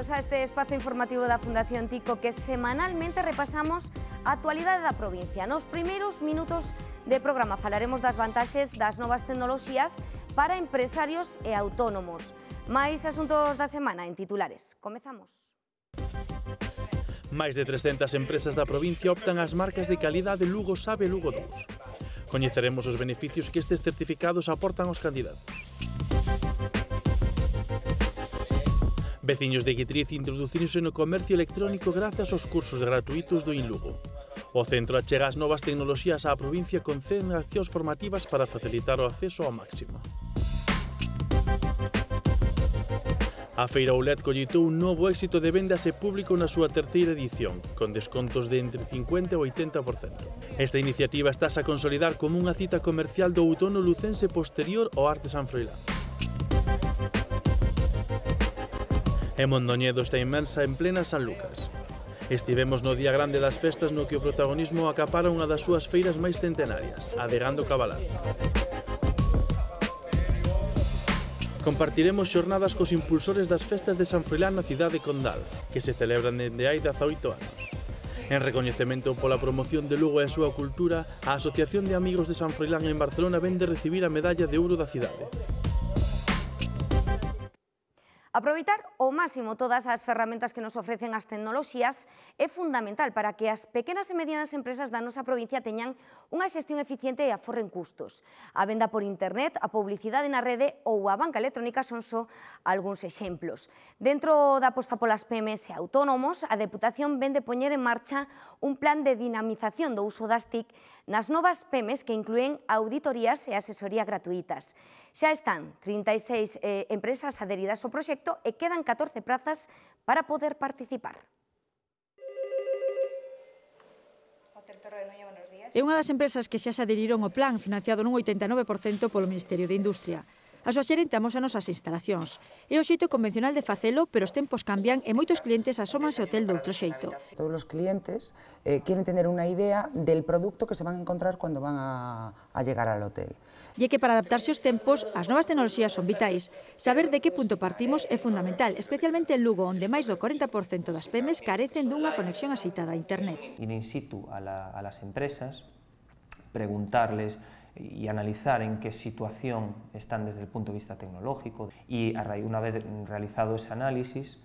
Benvidos a este espazo informativo da Fundación Tico que semanalmente repasamos a actualidade da provincia. Nos primeiros minutos de programa falaremos das vantaxes das novas tecnoloxías para empresarios e autónomos. Máis asuntos da semana en titulares. Comezamos. Máis de 300 empresas da provincia optan ás marcas de calidade Lugo Sabe e Lugo 2. Coñeceremos os beneficios que estes certificados aportan aos candidatos. Veciños de Guitriz introducirse no comercio electrónico grazas aos cursos gratuitos do InLugo. O centro achega as novas tecnoloxías á provincia con 100 accións formativas para facilitar o acceso ao máximo. A Feira Oulet collitou un novo éxito de vendas e público na súa terceira edición, con descontos de entre 50 e 80%. Esta iniciativa estase a consolidar como unha cita comercial do outono lucense posterior ao Arte San Froilán. E Mondoñedo está inmersa en plena San Lucas. Estivemos no día grande das festas no que o protagonismo acapara unha das súas feiras máis centenarias, a de Gando Cabalán. Compartiremos xornadas cos impulsores das festas de San Froilán na cidade condal, que se celebran dende hai 18 anos. En recoñecemento pola promoción de Lugo e a súa cultura, a Asociación de Amigos de San Froilán en Barcelona vende recibir a medalla de ouro da cidade. Aproveitar ao máximo todas as ferramentas que nos ofrecen as tecnoloxías é fundamental para que as pequenas e medianas empresas da nosa provincia teñan unha xestión eficiente e aforren custos. A venda por internet, a publicidade na rede ou a banca electrónica son só algúns exemplos. Dentro da aposta polas PMS e autónomos, a Deputación vende poñer en marcha un plan de dinamización do uso das TIC nas novas PMS que inclúen auditorías e asesoría gratuitas. Xa están 36 empresas adheridas ao proxecto e quedan 14 prazas para poder participar. É unha das empresas que xa se adheriron ao plan financiado nun 89% polo Ministerio de Industria. A súa xerente amósanos as instalacións. É o xeito convencional de facelo, pero os tempos cambian e moitos clientes asómanse ao hotel de outro xeito. Todos os clientes quieren tener unha idea del producto que se van a encontrar cuando van a llegar al hotel. E é que para adaptarse aos tempos, as novas tecnoloxías son vitais. Saber de que punto partimos é fundamental, especialmente en Lugo, onde máis do 40% das PMEs carecen dunha conexión axeitada a internet. Ir in situ a las empresas, preguntarles y analizar en qué situación están desde el punto de vista tecnológico y una vez realizado ese análisis,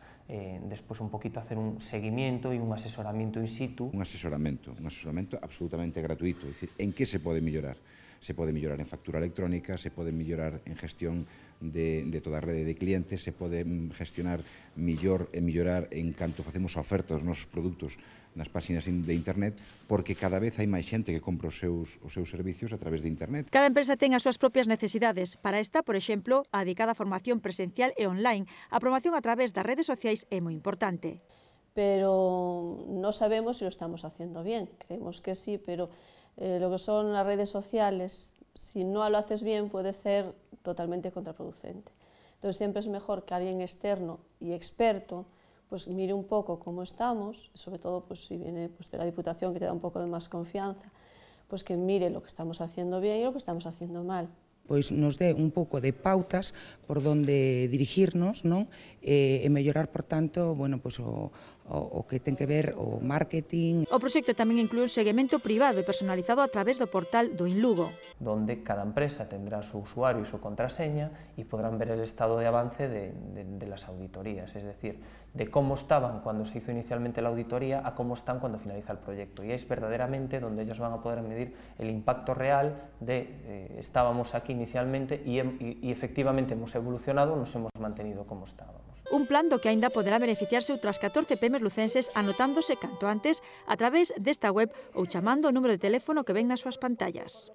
después un poquito hacer un seguimiento y un asesoramiento in situ. Un asesoramiento absolutamente gratuito, es decir, ¿en qué se puede mejorar? Se pode mellorar en factura electrónica, se pode mellorar en gestión de toda a rede de clientes, se pode gestionar mellor e mellorar en canto facemos a oferta dos nosos produtos nas páxinas de internet, porque cada vez hai máis xente que compra os seus servicios a través de internet. Cada empresa ten as súas propias necesidades. Para esta, por exemplo, a dedicada a formación presencial e online. A promoción a través das redes sociais é moi importante. Pero no sabemos si lo estamos haciendo bien. Creemos que sí, pero lo que son las redes sociales, si no lo haces bien, puede ser totalmente contraproducente. Entonces siempre es mejor que alguien externo y experto pues mire un poco cómo estamos, sobre todo pues, si viene pues, de la Diputación, que te da un poco de más confianza, pues que mire lo que estamos haciendo bien y lo que estamos haciendo mal. Pois nos dé un pouco de pautas por donde dirigirnos, non? E mellorar, por tanto, bueno, pois o que ten que ver o marketing. O proxecto tamén inclúe un seguimento privado e personalizado a través do portal do InLugo, donde cada empresa tendrá su usuario y su contraseña y podrán ver el estado de avance de las auditorías, es decir, de cómo estaban cuando se hizo inicialmente la auditoría a cómo están cuando finaliza el proyecto. Y es verdaderamente donde ellos van a poder medir el impacto real de estábamos aquí inicialmente y efectivamente hemos evolucionado, nos hemos mantenido como estábamos. Un plan do que aínda poderá beneficiarse outras 14 PMEs lucenses anotándose canto antes a través desta web ou chamando o número de teléfono que ven nas súas pantallas.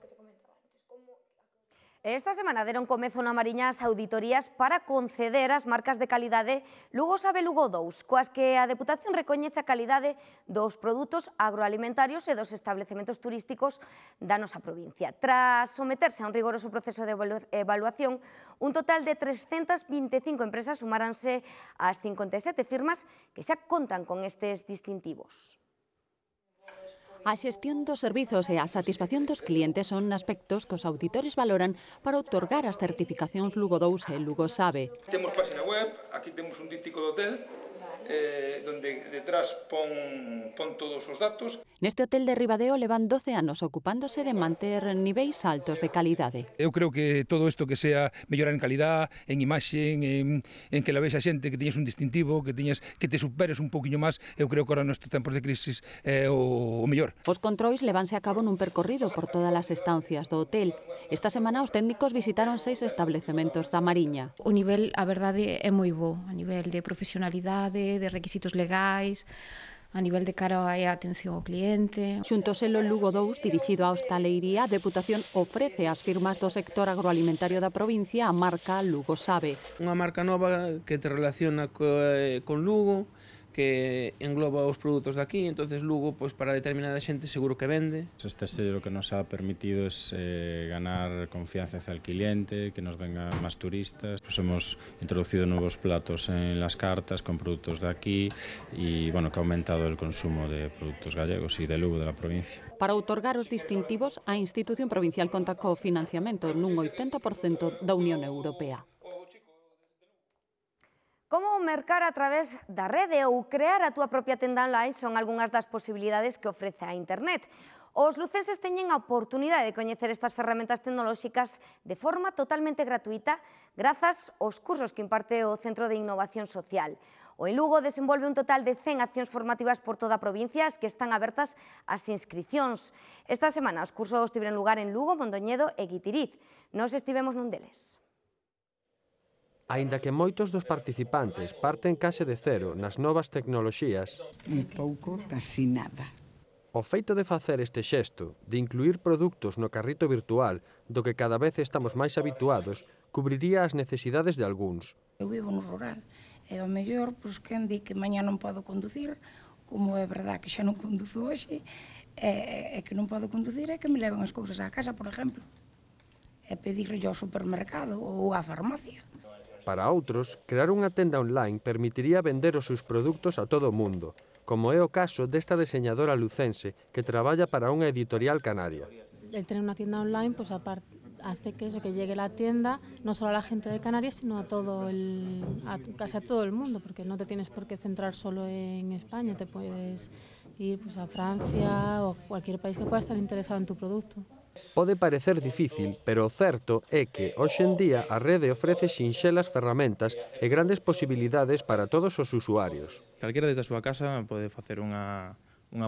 Esta semana deron comezo na Mariña as auditorías para conceder as marcas de calidade Lugo Sabe Lugo 2, coas que a Deputación recoñece a calidade dos produtos agroalimentarios e dos establecementos turísticos da nosa provincia. Tras someterse a un rigoroso proceso de evaluación, un total de 325 empresas sumáranse ás 57 firmas que xa contan con estes distintivos. A xestión dos servizos e a satisfacción dos clientes son aspectos que os auditores valoran para outorgar as certificacións Lugo 2 e Lugo Sabe. Temos página web, aquí temos un díptico do hotel, donde detrás pon todos os datos. Neste hotel de Ribadeo levan 12 anos ocupándose de manter niveis altos de calidade. Eu creo que todo isto que sea mellorar en calidad, en imaxe, en que la vexa xente, que teñes un distintivo, que te superes un poquinho máis, eu creo que ahora nestes tempos de crisis é o mellor. Os controis levanse a cabo nun percorrido por todas as estancias do hotel. Esta semana os técnicos visitaron 6 establecementos da Mariña. O nivel, a verdade, é moi bo, a nivel de profesionalidade, de requisitos legais, a nivel de cara á atención ao cliente. Xunto Selo Lugo 2, dirixido á hostaleiría, a Deputación ofrece ás firmas do sector agroalimentario da provincia a marca Lugo Sabe. Unha marca nova que te relaciona con Lugo, que engloba os produtos de aquí, entonces Lugo, pues, para determinada xente seguro que vende. Este sello lo que nos ha permitido es ganar confianza hacia el cliente, que nos vengan más turistas. Pues hemos introducido nuevos platos en las cartas con productos de aquí y bueno, que ha aumentado el consumo de productos gallegos y de Lugo, de la provincia. Para outorgar os distintivos, a institución provincial conta co financiamento nun 80% da Unión Europea. Como mercar a través da rede ou crear a túa propia tenda online son algunhas das posibilidades que ofrece a Internet. Os lucenses teñen a oportunidade de coñecer estas ferramentas tecnolóxicas de forma totalmente gratuita grazas aos cursos que imparte o Centro de Innovación Social. O en Lugo desenvolve un total de 100 accións formativas por toda a provincia que están abertas ás inscricións. Esta semana os cursos tiveron lugar en Lugo, Mondoñedo e Guitiriz. Nos estivemos nun deles. Aínda que moitos dos participantes parten case de cero nas novas tecnoloxías, un pouco, casi nada. O feito de facer este xesto, de incluir produtos no carrito virtual, do que cada vez estamos máis habituados, cubriría as necesidades de algúns. Eu vivo no rural, e ao mellor, pois, quen di que mañá non podo conducir, como é verdad que xa non conduzo hoxe, e que non podo conducir é que me levan as cousas á casa, por exemplo, e pedirle ao supermercado ou á farmacia. Para outros, crear unha tenda online permitiría vender os seus produtos a todo o mundo, como é o caso desta deseñadora lucense que traballa para unha editorial canaria. El tener una tienda online pues hace que eso, que llegue la tienda no solo a la gente de Canarias, sino a casi a todo el mundo, porque no te tienes por qué centrar solo en España, te puedes ir pues, a Francia o cualquier país que pueda estar interesado en tu producto. Pode parecer difícil, pero o certo é que, hoxe en día, a rede ofrece sinxelas ferramentas e grandes posibilidades para todos os usuarios. Calquera desde a súa casa pode facer unha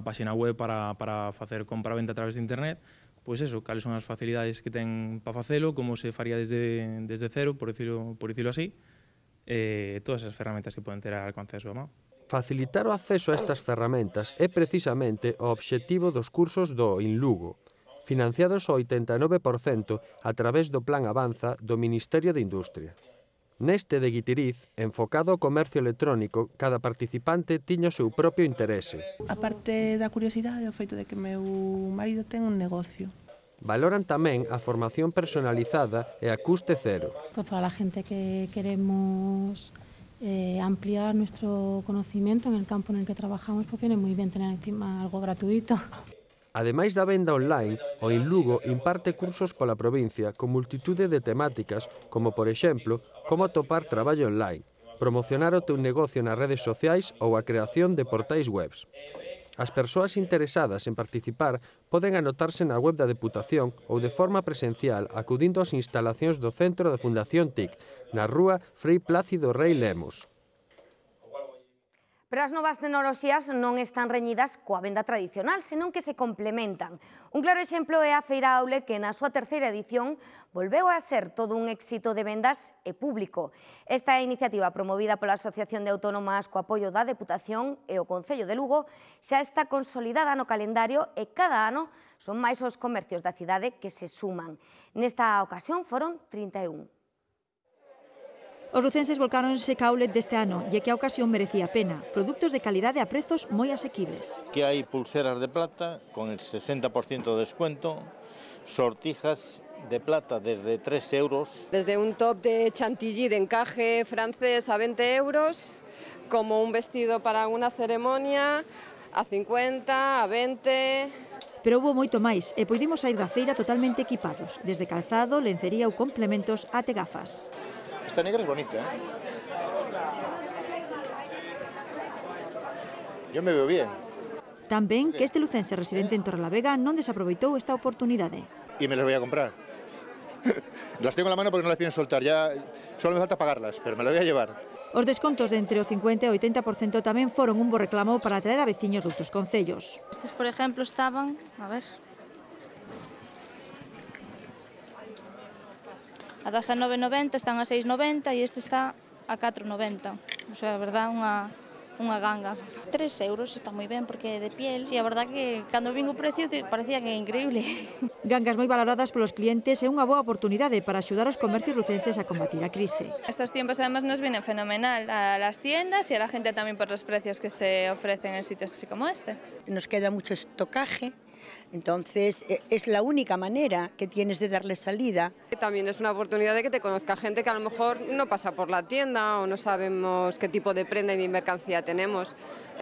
páxina web para facer compra-venta a través de internet, pois eso, cales son as facilidades que ten para facelo, como se faría desde cero, por dicilo así, todas as ferramentas que poden ter ao alcance da súa mão. Facilitar o acceso a estas ferramentas é precisamente o obxectivo dos cursos do InLugo, financiados ao 89% a través do Plan Avanza do Ministerio de Industria. Neste de Guitiriz, enfocado ao comercio electrónico, cada participante tiña o seu propio interese. A parte da curiosidade, o feito de que meu marido ten un negocio. Valoran tamén a formación personalizada e a custe cero. Pues para la gente que queremos ampliar nuestro conocimiento en el campo en el que trabajamos, pues viene muy bien tener encima algo gratuito. Ademais da venda online, o InLugo imparte cursos pola provincia con multitude de temáticas, como, por exemplo, como atopar traballo online, promocionar o teu negocio nas redes sociais ou a creación de portais webs. As persoas interesadas en participar poden anotarse na web da Deputación ou de forma presencial acudindo ás instalacións do Centro da Fundación TIC, na rúa Frei Plácido Rei Lemos. Pero as novas tecnoloxías non están reñidas coa venda tradicional, senón que se complementan. Un claro exemplo é a Feira Outlet, que na súa terceira edición volveu a ser todo un éxito de vendas e público. Esta iniciativa, promovida pola Asociación de Autónomas co apoio da Deputación e o Concello de Lugo, xa está consolidada no calendario e cada ano son máis os comercios da cidade que se suman. Nesta ocasión foron 31. Os lucenses volcáronse ca Outlet deste ano e que a ocasión merecía a pena. Produtos de calidade a prezos moi asequibles. Que hai pulseras de plata con el 60% de descuento, sortijas de plata desde 3 euros. Desde un top de chantilly de encaje francés a 20 euros, como un vestido para una ceremonia a 50, a 20... Pero houve moito máis e poidimos sair da feira totalmente equipados, desde calzado, lencería ou complementos até gafas. Esta negra es bonita, ¿eh? Yo me veo bien. Tamén que este lucense residente en Torrelavega non desaproveitou esta oportunidade. Y me las voy a comprar. Las tengo en la mano porque no las pienso soltar, ya solo me falta pagarlas, pero me las voy a llevar. Os descontos de entre o 50 e o 80% tamén foron un bo reclamo para atraer a veciños de outros concellos. Estes, por exemplo, estaban, a ver, a 19,90, están a 6,90 e este está a 4,90. O sea, a verdad, unha ganga. 3 euros está moi ben porque é de piel. E a verdad que cando vin o precio parecía que é increíble. Gangas moi valoradas polos clientes e unha boa oportunidade para axudar os comercios lucenses a combatir a crise. Estos tiempos además nos vienen fenomenal a las tiendas y a la gente también por los precios que se ofrecen en sitios así como este. Nos queda mucho estocaje. Entonces, es la única manera que tienes de darle salida. También es una oportunidad de que te conozca gente que a lo mejor no pasa por la tienda o no sabemos qué tipo de prenda y de mercancía tenemos.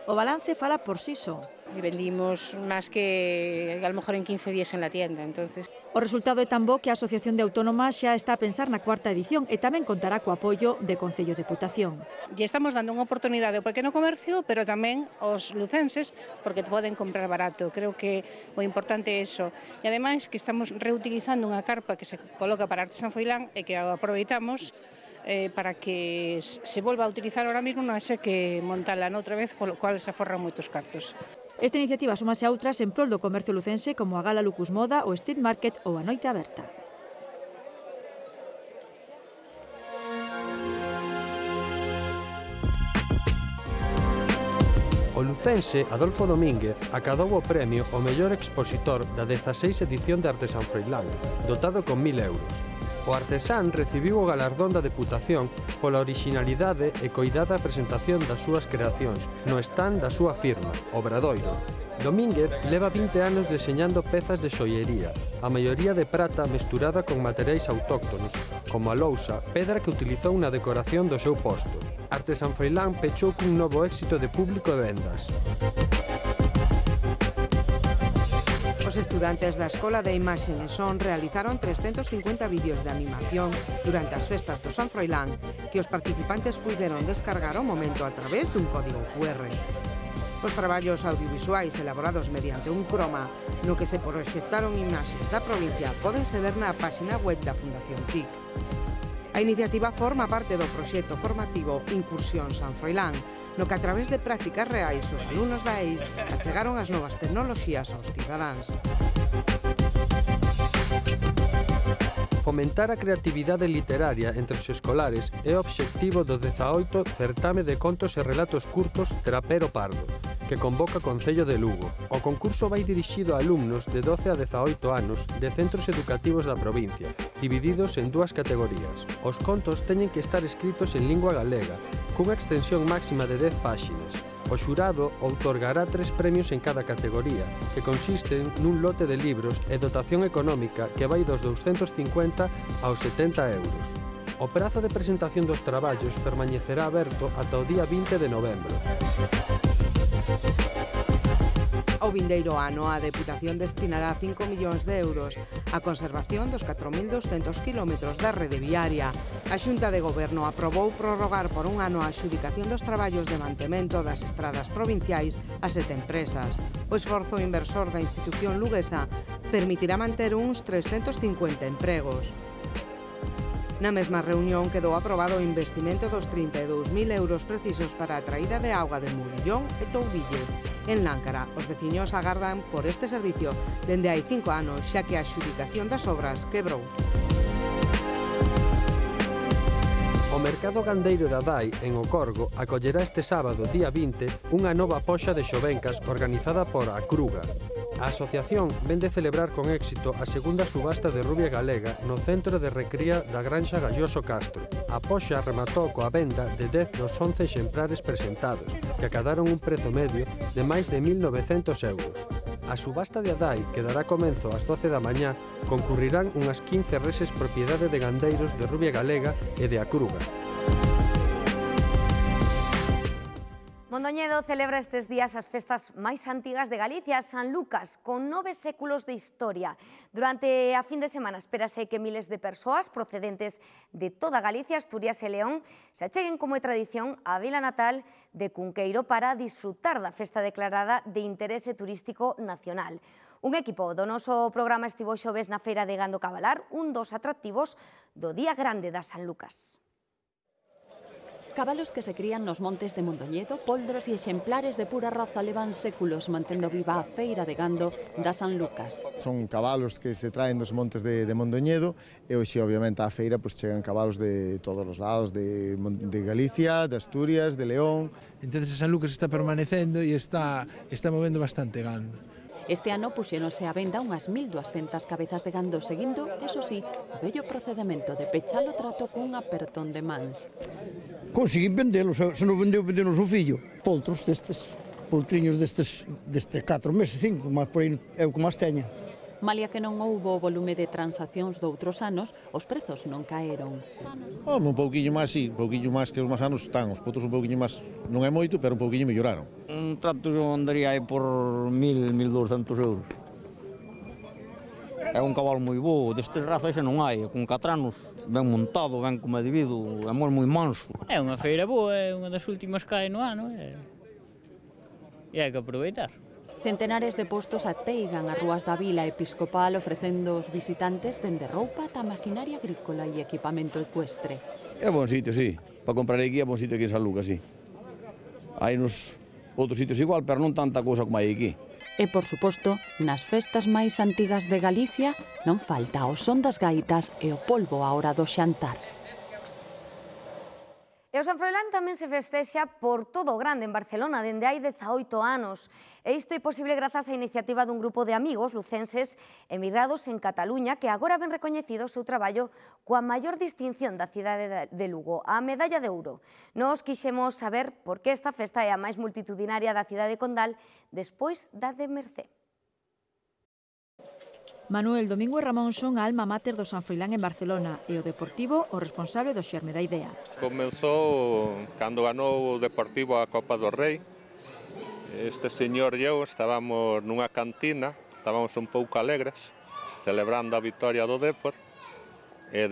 O balance fala por sí só. Y vendimos más que a lo mejor en 15 días en la tienda, entonces. O resultado é tan bo que a Asociación de Autónomas xa está a pensar na cuarta edición e tamén contará co apoio de Concello de Deputación. E estamos dando unha oportunidade ao pequeno comercio, pero tamén aos lucenses, porque poden comprar barato. Creo que o importante é iso. E ademais que estamos reutilizando unha carpa que se coloca para Arte San Froilán e que aproveitamos para que se volva a utilizar ahora mismo, non sei que montala noutra vez, polo cual se aforran moitos cartos. Esta iniciativa súmase a outras en prol do comercio lucense como a Gala Lucus Moda, o Street Market ou a Noite Aberta. O lucense Adolfo Domínguez acadou o premio ao mellor expositor da 16 edición de Arte San Froilán, dotado con 1.000 euros. O artesán recibiu o galardón da Deputación pola orixinalidade e coidada presentación das súas creacións no stand da súa firma, Obradoiro. Domínguez leva 20 anos deseñando pezas de xoiería, a maioría de prata mesturada con materiais autóctonos, como a lousa, pedra que utilizou na decoración do seu posto. Arte San Froilán pechou cun novo éxito de público e vendas. Os estudantes da Escola de Imaxe e Son realizaron 350 vídeos de animación durante as festas do San Froilán que os participantes puideron descargar ao momento a través dun código QR. Os traballos audiovisuais elaborados mediante un croma no que se proxectaron imaxes da provincia pódense ver na páxina web da Fundación TIC. A iniciativa forma parte do proxecto formativo Incursión San Froilán, no que a través de prácticas reais os alumnos da EIS achegaron as novas tecnoloxías aos cidadáns. Fomentar a creatividade literaria entre os escolares é o obxectivo do 18 Certame de Contos e Relatos Curtos Trapero Pardo, que convoca o Concello de Lugo. O concurso vai dirixido a alumnos de 12 a 18 anos de centros educativos da provincia, divididos en dúas categorías. Os contos teñen que estar escritos en lingua galega, cunha extensión máxima de 10 páxinas. O xurado outorgará 3 premios en cada categoría, que consisten nun lote de libros e dotación económica que vai dos 250 aos 70 euros. O prazo de presentación dos traballos permanecerá aberto ata o día 20 de novembro. O vindeiro ano a Deputación destinará 5 millóns de euros á conservación dos 4.200 km da rede viaria. A Xunta de Goberno aprobou prorrogar por un ano a adxudicación dos traballos de mantemento das estradas provinciais a 7 empresas. O esforzo inversor da institución luguesa permitirá manter uns 350 empregos. Na mesma reunión quedou aprobado o investimento dos 32.000 euros precisos para a traída de auga de Murillón e Toubille. En Láncara, os veciños agardan por este servicio dende hai 5 anos, xa que a adxudicación das obras quebrou. O mercado gandeiro da Dai, en Ocorgo, acollerá este sábado, día 20, unha nova poxa de xovencas organizada por a Cruga. A asociación vende celebrar con éxito a segunda subasta de rubia galega no centro de recría da Granxa Galloso Castro. A poxa rematou coa venda de 10 dos 11 exemplares presentados, que acadaron un prezo medio de máis de 1.900 euros. A subasta de Adai, que dará comenzo ás 12 da mañá, concurrirán unhas 15 reses propiedade de gandeiros de rubia galega e de a Cruga. Mondoñedo celebra estes días as festas máis antigas de Galicia, San Lucas, con 9 séculos de historia. Durante a fin de semana espérase que miles de persoas procedentes de toda Galicia, Asturias e León se acheguen como é tradición á vila natal de Cunqueiro para disfrutar da festa declarada de interese turístico nacional. Un equipo do noso programa estivo xoves na Feira de Gando Cabalar, un dos atractivos do Día Grande da San Lucas. Cabalos que se crían nos montes de Mondoñedo, poldros e exemplares de pura raza levan séculos mantendo viva a Feira de Gando da San Lucas. Son cabalos que se traen dos montes de Mondoñedo e hoxe, obviamente, á feira chegan cabalos de todos os lados, de Galicia, de Asturias, de León. Entón, San Lucas está permanecendo e está movendo bastante gando. Este ano puxéronse á venda unhas 1.200 cabezas de gando seguindo, eso sí, o vello procedimento de pechar o trato cun apertón de mans. Conseguín vendelos, se non vendelos o fillo. Poltros destes, poltriños deste 4 meses, 5, mas por aí é o que máis teña. Malia que non houbo o volume de transaccións doutros anos, os prezos non caeron. Un pouquiño máis, sí, un pouquiño máis que os máis anos están, os potros un pouquiño máis, non é moito, pero un pouquiño melloraron. Un trato andaría aí por 1.200 euros. É un cabalo moi bo, destes razas xa non hai, con catranos, ben montado, ben como debido, é moi manso. É unha feira boa, é unha das últimas que hai no ano, e hai que aproveitar. Centenares de postos ateigan as rúas da vila episcopal ofrecendo aos visitantes dende roupa ata maquinaria agrícola e equipamento ecuestre. É bon sitio, sí. Para comprar aquí é bon sitio aquí en San Lucas, sí. Hai nos outros sitios igual, pero non tanta cousa como hai aquí. E, por suposto, nas festas máis antigas de Galicia non falta o son das gaitas e o polvo á hora do xantar. E o San Froilán tamén se festexa por todo o grande en Barcelona dende hai 18 anos. E isto é posible grazas á iniciativa dun grupo de amigos lucenses emigrados en Cataluña que agora ven recoñecido o seu traballo coa maior distinción da cidade de Lugo, a Medalla de Ouro. Nos quixemos saber por que esta festa é a máis multitudinaria da cidade condal despois da de Mercé. Manuel, Domingo e Ramón son a alma mater do San Froilán en Barcelona e o Deportivo o responsable do xerme da idea. Comezou cando ganou o Deportivo a Copa do Rei. Este señor e eu estábamos nunha cantina, estábamos un pouco alegres, celebrando a vitória do Depor, e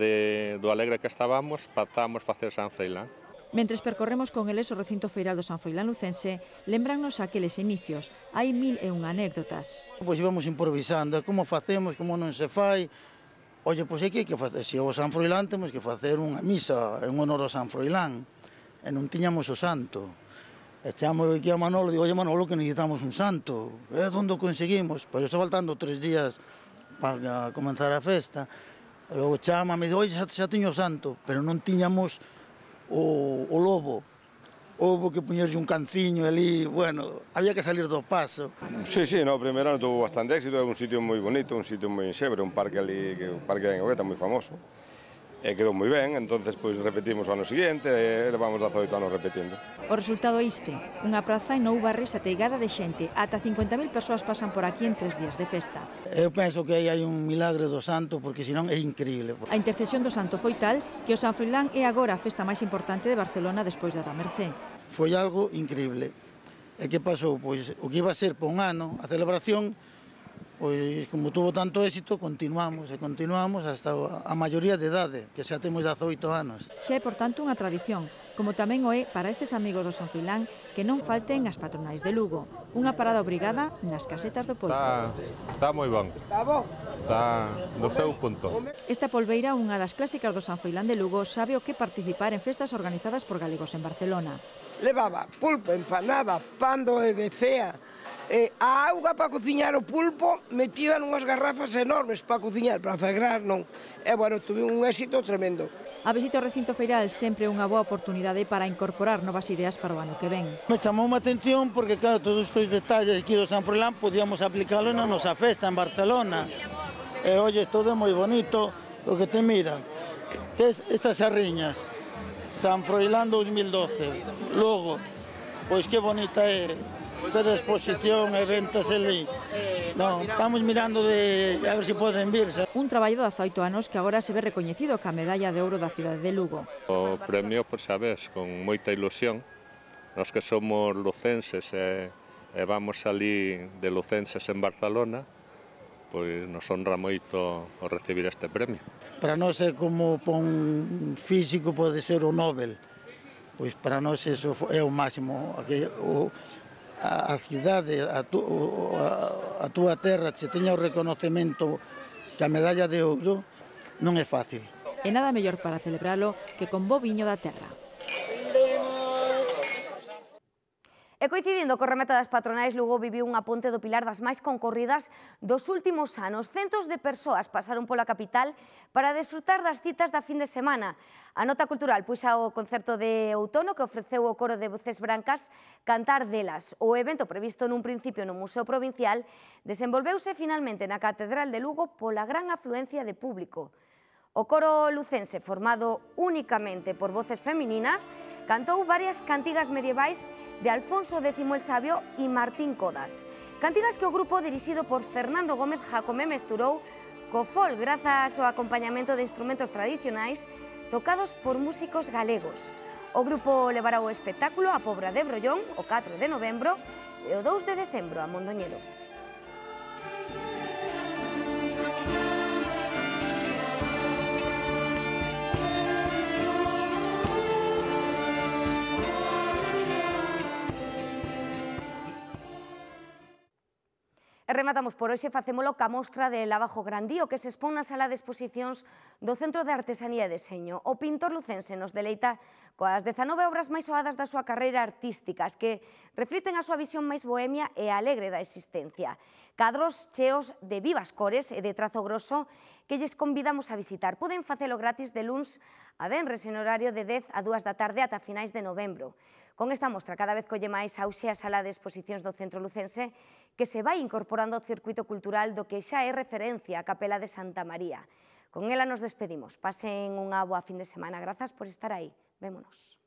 do alegre que estábamos, patamos facer San Froilán. Mentres percorremos con eles o recinto feiral do San Froilán lucense, lembrannos aqueles inicios. Hai 1001 anécdotas. Pois íbamos improvisando, como facemos, como non se fai. Oye, pois aquí hai que facer, se o San Froilán temos que facer unha misa en honor ao San Froilán. E non tiñamos o santo. E chamo aquí a Manolo, digo, oye Manolo, que necesitamos un santo. E onde o conseguimos? Pois está faltando 3 días para comenzar a festa. E logo chama, me digo, oye, xa tiño o santo, pero non tiñamos o lobo. Houve que poñerse un canciño ali, bueno, había que salir do paso. Sí, no, primeiro ano tuvo bastante éxito, é un sitio moi bonito, un sitio moi enxebre, un parque ali, un parque de Engueta moi famoso. E quedou moi ben, entonces pois repetimos o ano seguinte e levamos 18 anos repetindo. O resultado é este, unha praza en Nou Barris ateigada de xente, ata 50.000 persoas pasan por aquí en 3 días de festa. Eu penso que aí hai un milagre do santo, porque senón é increíble. A intercesión do santo foi tal que o San Froilán é agora a festa máis importante de Barcelona despois da Mercé. Foi algo increíble. E que pasou? Pois o que iba a ser por un ano a celebración, pois como tuvo tanto éxito, continuamos hasta a maioría de idade, que xa temos 18 anos. Xa é, por tanto, unha tradición, como tamén o é para estes amigos do San Froilán que non falten as patronais de Lugo, unha parada obrigada nas casetas do polvo. Está moi bon. Está no seu punto. Esta polveira, unha das clásicas do San Froilán de Lugo, sabe o que participar en festas organizadas por galegos en Barcelona. Levaba pulpo, empanada, pan de cea, a auga para cociñar o pulpo metida nunhas garrafas enormes para cociñar, para fegrar, non. E, bueno, tuve un éxito tremendo. A visita ao recinto feiral sempre é unha boa oportunidade para incorporar novas ideas para o ano que ven. Me chamou a atención porque, claro, todos estes detalles aquí do San Froilán podíamos aplicarlo na nosa festa en Barcelona. E, oye, todo é moi bonito, porque te mira, estas sarriñas, San Froilán 2012, logo, pois que bonita é. Ter exposición e ventas ali. Non, estamos mirando de a ver se poden vir. Un traballo de 18 anos que agora se ve recoñecido ca Medalla de Ouro da cidade de Lugo. O premio, por xa ves, con moita ilusión, Nos que somos lucenses e vamos ali de lucenses en Barcelona, pois nos honra moito o recibir este premio. Para nós é como para un físico pode ser o Nobel, pois para nós eso é o máximo, a cidade, a túa terra, se teña o reconocemento que a medalla de ouro, non é fácil. E nada mellor para celebralo que con bo viño da terra. E coincidindo co remate das patronais, Lugo viviu unha ponte do Pilar das máis concorridas dos últimos anos. Centos de persoas pasaron pola capital para desfrutar das citas da fin de semana. A nota cultural puxa o concerto de outono que ofreceu o coro de Voces Brancas Cantar delas. O evento previsto nun principio no Museo Provincial desenvolveuse finalmente na Catedral de Lugo pola gran afluencia de público. O coro lucense, formado únicamente por voces femininas, cantou varias cantigas medievais de Alfonso X el Sabio e Martín Codas. Cantigas que o grupo dirixido por Fernando Gómez Jacomé mesturou co folk grazas ao acompañamento de instrumentos tradicionais tocados por músicos galegos. O grupo levará o espectáculo a Pobra de Brollón o 4 de novembro e o 2 de decembro a Mondoñedo. E rematamos por hoxe, facémolo ca mostra de Lavajo Grandío que se expón na sala de exposicións do Centro de Artesanía e Deseño. O pintor lucense nos deleita coas 19 obras máis soadas da súa carreira artística, as que refliten a súa visión máis bohemia e alegre da existencia. Cadros cheos de vivas cores e de trazo grosso que lles convidamos a visitar. Poden facelo gratis de luns a venres en horario de 10 a 2 da tarde ata finais de novembro. Con esta mostra cada vez colle máis auxe a sala de exposicións do Centro Lucense que se vai incorporando ao circuito cultural do que xa é referencia a Capela de Santa María. Con ela nos despedimos. Pasen unha boa fin de semana. Grazas por estar aí. Vémonos.